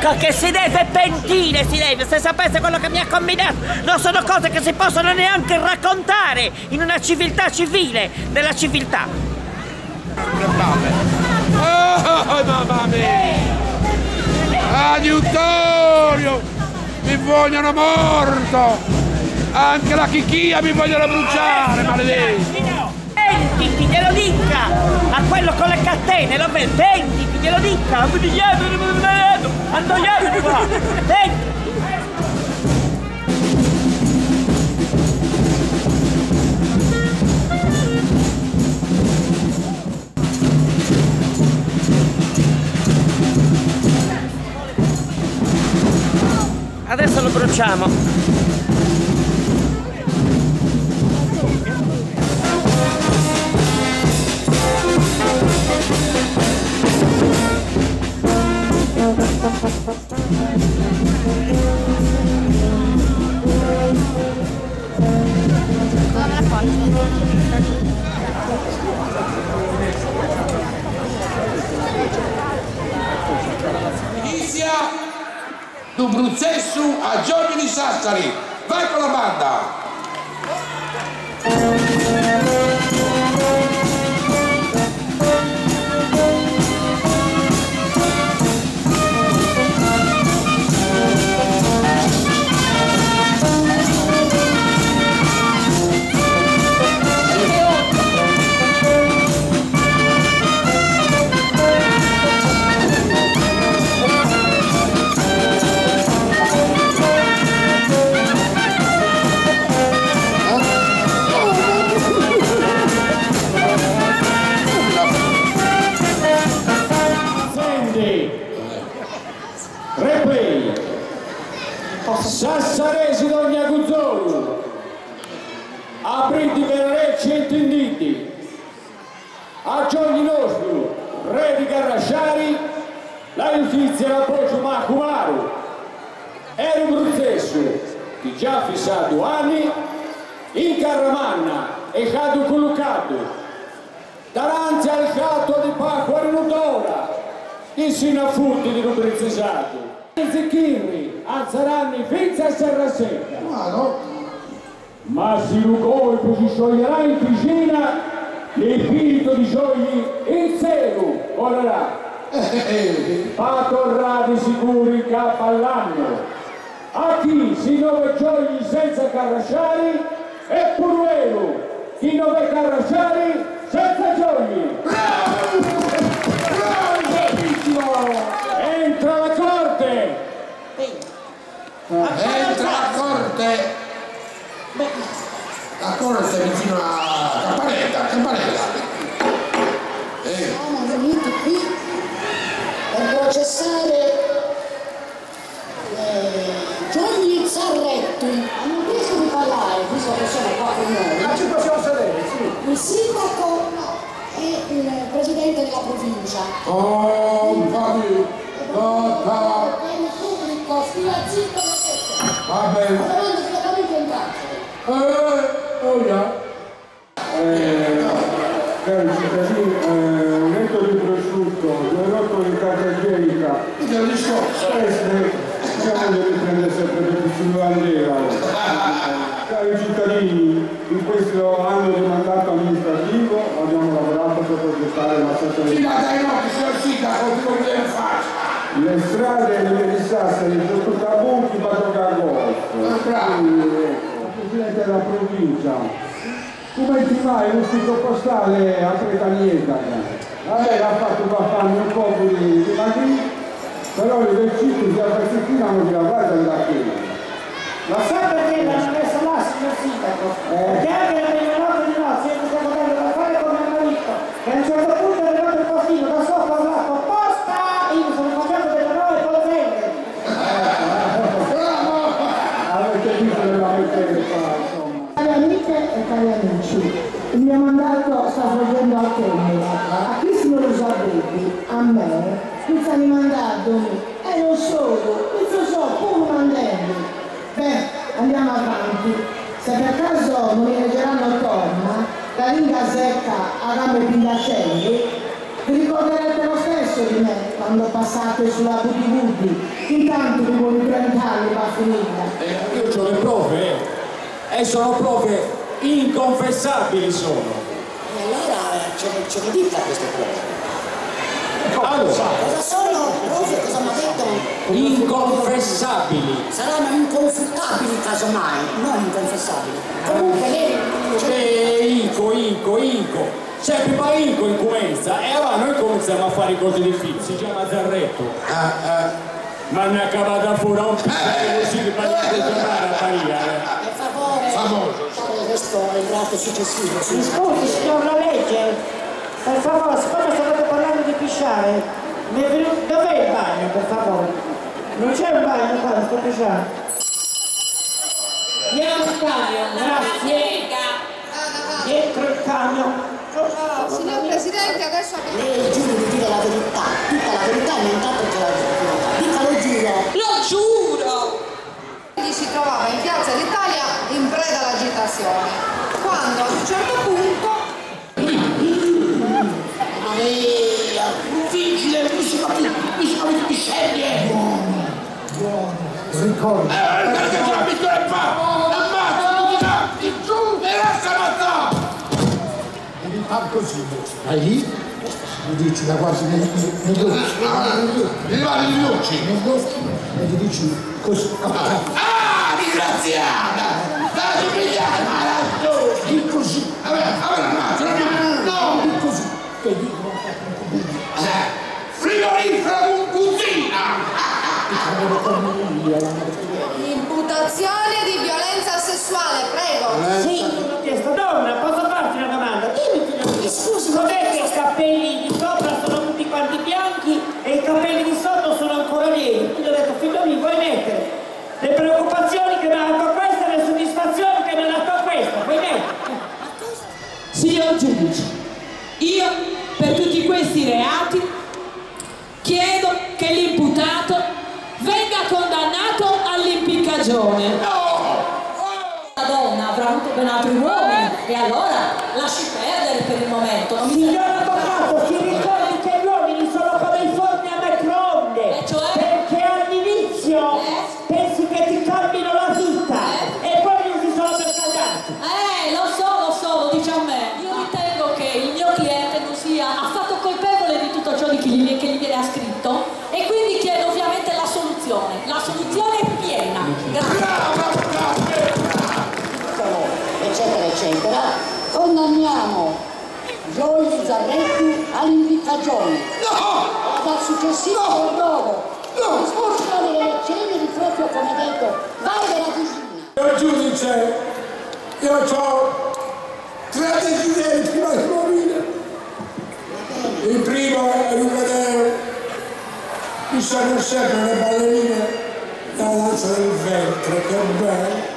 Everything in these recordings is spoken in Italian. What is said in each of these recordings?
Ecco che si deve pentire, si deve, se sapesse quello che mi ha combinato. Non sono cose che si possono neanche raccontare in una civiltà civile, nella civiltà. Oh, mamma mia! Aiutorio! Mi vogliono morto! Anche la chicchia mi vogliono bruciare, maledetti! Pentiti, glielo dica! A quello con le catene, lo vedi? Pentiti, glielo dica! Annoiato qua! Pentiti! Adesso lo bruciamo. Inizia du Bruzzessu a Giorgio di Sassari. Vai con la banda! Sassaresi d'ogni Aguzzolo, apriti per re centinditi, a giorni nostri, re di Carrasciari, la giustizia la voce Macumaru, era un Bruzzesso che già fissato anni, in Carramanna e cado collocato, davanti al gatto di Pacqua Rinutora, che si inaffutti di un prezzesato. Zecchirri alzeranno i fizzi a serra secca. Ma si rugò e si scioglierà in piscina il spirito di sciogli in cielo volerà. Patorrati sicuri in capo all'anno. A chi si nove giogli senza carrasciari e Puruelo chi nove carrasciari senza giogli. Bravo! Bravissimo! Entra la corte! Entra la corte! La corte è vicino a Campanella! Siamo venuti qui per processare Giorgi Zarretti. Hanno chiesto di parlare, visto che sono qua con noi. Ma ci possiamo sedere, sì. Il sindaco e il presidente della provincia. Oh, Fabio! Il pubblico, stia zitto lo stesso. Va bene! Davanti direttamente in carcere. Oh, yeah! Cari cittadini, un letto di prosciutto, 2 rotoli di carta igienica, diciamo che riprende sempre più sul bandiera. Cari cittadini, in questo anno di mandato amministrativo abbiamo lavorato per protestare l'assetto Sì, ma dai no, che signor sindaco, ti vuoi vedere faccia! le strade, le vie di Sassari, sotto Tabucchi, Badroga Golf. Il Presidente della provincia. Come ti mai l'ufficio postale a Pretanieta? Vabbè, l'ha fatto per farmi un po' di magri, però i vecchini di Albertina non li avrai da qui. Ma sa perché l'hanno messo là, signor sindaco? Perché anche la prima notte di nozze io sto potendo da fare come hanno detto, che a un certo punto è arrivato il postino, da sopra ha parlato posta, io mi sono mangiato delle 9 polvere. Avete visto della mettere qua, insomma. Cari amiche e cari amici, il mio mandato sta svolgendo a termine. A chi si non lo sapete, a me, iniziano mandandomi, e non solo, questo so, pure mandando. Beh, andiamo avanti. Se per caso non mi leggeranno torna, la lingua secca a gambe pindacelli, vi ricorderete lo stesso di me, quando passate sulla Butti, intanto vi vuole prendere va a finita. Io ho le prove, e sono prove inconfessabili sono. E allora ce ne dica queste prove. Allora, Cosa sono prove? Cosa mi ha detto? inconfessabili. Saranno inconfutabili casomai, non inconfessabili. Comunque lei... Inco. C'è prima Inco in Cuenza e allora noi cominciamo a fare i cose difficili, si chiama Zarretto. Ma ne acaba da fuori un piccolo così che parla di giornare a Paria. Per favore, Famoso. questo è il grato successivo. Mi scusi, signor La Legge, per favore, siccome state parlando di pisciare, dov'è il bagno, per favore? Non c'è un bagno qua, sto pisciando. Andiamo al camion, grazie. Dietro il camion. Signor Presidente, adesso Lei giuro di dire la verità, tutta la verità e non tanto che la verità. Dica lo giuro. lo giuro! Si trovava in Piazza d'Italia in preda all'agitazione, quando ad un certo punto Maria, un vigile, mi si sceglie. Ricordo. Perché c'è la pistola in fa? Ammazza tutti quanti, giù, e lascia ammazzare! Devi far così, hai? Mi dici la guardi negli occhi, Mi rimane gli occhi! negli occhi e gli dici così. Ah, disgraziata! Dai, pigliare, ma Di così. vabbè, ammazza, no! Di così. E di Frigorifero con cucina! imputazione di violenza sessuale, prego. Sì, ho chiesto, donna, posso farti una domanda? Dimmi, scusi, com'è che i capelli di sopra sono tutti quanti bianchi e i capelli di sotto sono ancora neri? Quindi ho detto, figlio mio, vuoi mettere le preoccupazioni che mi ha dato questa e le soddisfazioni che mi ha dato questa? Vuoi mettere? Signor giudice, io per tutti questi reati chiedo che l'imputato venga condannato all'impiccagione. La donna avrà avuto ben altri uomini e allora lasci perdere per il momento. Non mi Signor avvocato, si ricordi che gli uomini sono come i forni a microonde, cioè? perché all'inizio pensi che ti cambino la vita e poi non si sono per scaldati. lo so, lo dice a me. Io ritengo che il mio cliente non sia affatto colpevole di tutto ciò che gli viene ascritto e quindi chiedo ovviamente la soluzione piena. Grazie. Eccetera, eccetera. Condanniamo Giorgio Zarretto all'impiccagione. No! Dal successivo condono. Risposta delle elezioni proprio come detto, Barbara Cusina. Signor giudice, io ho 3 desideri prima di morire. Il primo è di vedere mi sono sempre le ballerine dalla danza del ventre, che bello.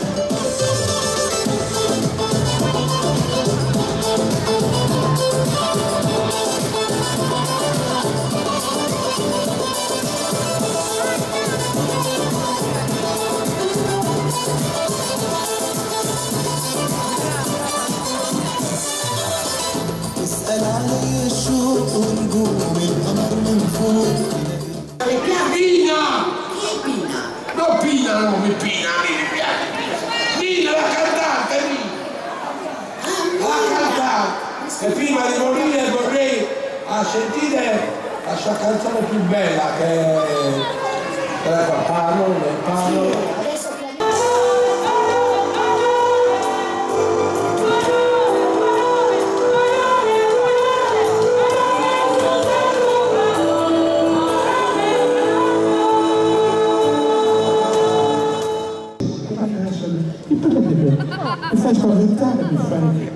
Pina! Non Pina, no, mi Pina, mi piace. Pina, la cantante, Pina. La cantante. E prima di morire vorrei sentire la sua canzone più bella che è la Pano. Mi fai spaventare, mi fai.